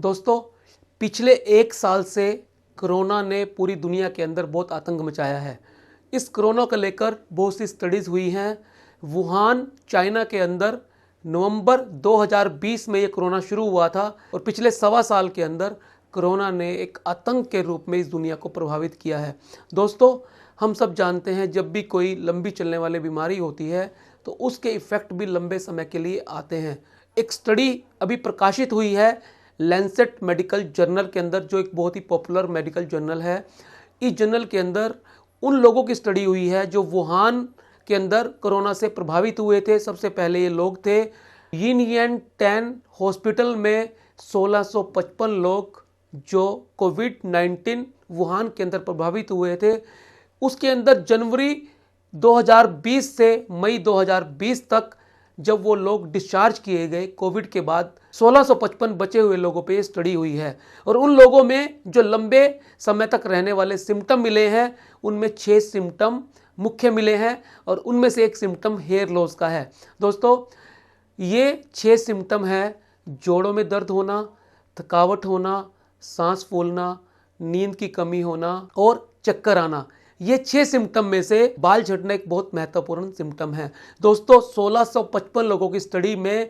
दोस्तों, पिछले एक साल से कोरोना ने पूरी दुनिया के अंदर बहुत आतंक मचाया है। इस कोरोना को लेकर बहुत सी स्टडीज़ हुई हैं। वुहान, चाइना के अंदर नवंबर 2020 में ये कोरोना शुरू हुआ था और पिछले सवा साल के अंदर कोरोना ने एक आतंक के रूप में इस दुनिया को प्रभावित किया है। दोस्तों, हम सब जानते हैं जब भी कोई लंबी चलने वाली बीमारी होती है तो उसके इफ़ेक्ट भी लंबे समय के लिए आते हैं। एक स्टडी अभी प्रकाशित हुई है लैंसेट मेडिकल जर्नल के अंदर, जो एक बहुत ही पॉपुलर मेडिकल जर्नल है। इस जर्नल के अंदर उन लोगों की स्टडी हुई है जो वुहान के अंदर कोरोना से प्रभावित हुए थे। सबसे पहले ये लोग थे यिनयन 10 हॉस्पिटल में 1655 लोग जो कोविड-19 वुहान के अंदर प्रभावित हुए थे। उसके अंदर जनवरी 2020 से मई 2020 तक जब वो लोग डिस्चार्ज किए गए कोविड के बाद, 1655 बचे हुए लोगों पे स्टडी हुई है। और उन लोगों में जो लंबे समय तक रहने वाले सिम्टम मिले हैं उनमें 6 सिम्टम मुख्य मिले हैं और उनमें से एक सिम्टम हेयर लॉस का है। दोस्तों, ये 6 सिम्टम है जोड़ों में दर्द होना, थकावट होना, सांस फूलना, नींद की कमी होना और चक्कर आना। ये 6 सिम्टम में से बाल झड़ना एक बहुत महत्वपूर्ण सिम्टम है। दोस्तों, 1655 लोगों की स्टडी में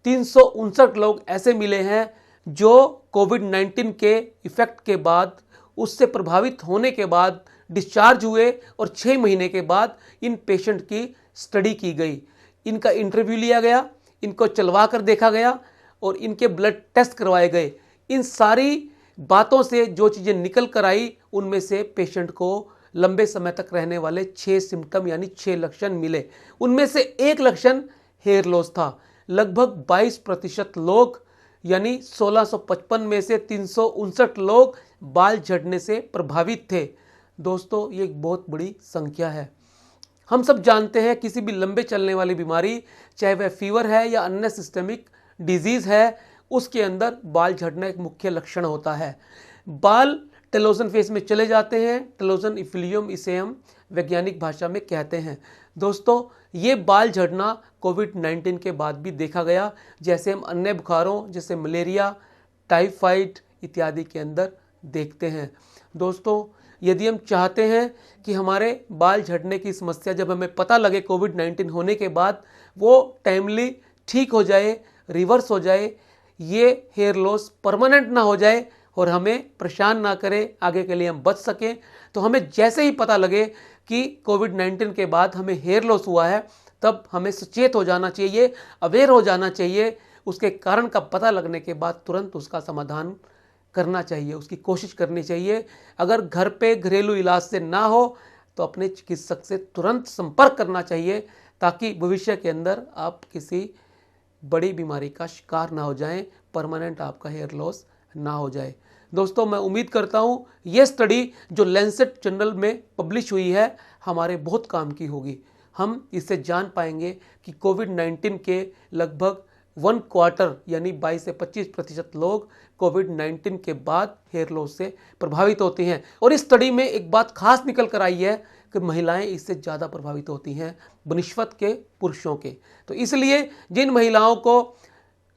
359 लोग ऐसे मिले हैं जो कोविड-19 के इफेक्ट के बाद, उससे प्रभावित होने के बाद डिस्चार्ज हुए और 6 महीने के बाद इन पेशेंट की स्टडी की गई। इनका इंटरव्यू लिया गया, इनको चलवा कर देखा गया और इनके ब्लड टेस्ट करवाए गए। इन सारी बातों से जो चीज़ें निकल कर आई उनमें से पेशेंट को लंबे समय तक रहने वाले 6 सिम्टम यानी 6 लक्षण मिले। उनमें से एक लक्षण हेयर लॉस था। लगभग 22% लोग यानी 1655 में से 359 लोग बाल झड़ने से प्रभावित थे। दोस्तों, ये एक बहुत बड़ी संख्या है। हम सब जानते हैं किसी भी लंबे चलने वाली बीमारी, चाहे वह फीवर है या अन्य सिस्टमिक डिजीज़ है, उसके अंदर बाल झड़ना एक मुख्य लक्षण होता है। बाल टेलोजन फेज में चले जाते हैं। टेलोजन इफिलियम इसे हम वैज्ञानिक भाषा में कहते हैं। दोस्तों, ये बाल झड़ना कोविड-19 के बाद भी देखा गया, जैसे हम अन्य बुखारों जैसे मलेरिया, टाइफाइड इत्यादि के अंदर देखते हैं। दोस्तों, यदि हम चाहते हैं कि हमारे बाल झड़ने की समस्या जब हमें पता लगे कोविड-19 होने के बाद, वो टाइमली ठीक हो जाए, रिवर्स हो जाए, ये हेयर लॉस परमानेंट ना हो जाए और हमें परेशान ना करे, आगे के लिए हम बच सकें, तो हमें जैसे ही पता लगे कि कोविड-19 के बाद हमें हेयर लॉस हुआ है, तब हमें सचेत हो जाना चाहिए, अवेयर हो जाना चाहिए। उसके कारण का पता लगने के बाद तुरंत उसका समाधान करना चाहिए, उसकी कोशिश करनी चाहिए। अगर घर पे घरेलू इलाज से ना हो तो अपने चिकित्सक से तुरंत संपर्क करना चाहिए, ताकि भविष्य के अंदर आप किसी बड़ी बीमारी का शिकार ना हो जाएं, परमानेंट आपका हेयर लॉस ना हो जाए। दोस्तों, मैं उम्मीद करता हूं ये स्टडी जो लैंसेट जर्नल में पब्लिश हुई है हमारे बहुत काम की होगी। हम इससे जान पाएंगे कि कोविड-19 के लगभग 1 क्वार्टर यानी 22 से 25% लोग कोविड-19 के बाद हेयर लॉस से प्रभावित होते हैं। और इस स्टडी में एक बात खास निकल कर आई है कि महिलाएं इससे ज़्यादा प्रभावित होती हैं बनिस्बत के पुरुषों के। तो इसलिए जिन महिलाओं को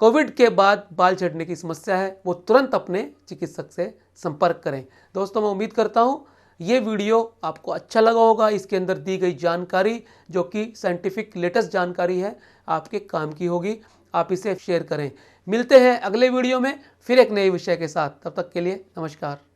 कोविड के बाद बाल झड़ने की समस्या है, वो तुरंत अपने चिकित्सक से संपर्क करें। दोस्तों, मैं उम्मीद करता हूँ ये वीडियो आपको अच्छा लगा होगा। इसके अंदर दी गई जानकारी जो कि साइंटिफिक लेटेस्ट जानकारी है, आपके काम की होगी। आप इसे शेयर करें। मिलते हैं अगले वीडियो में फिर एक नए विषय के साथ। तब तक के लिए नमस्कार।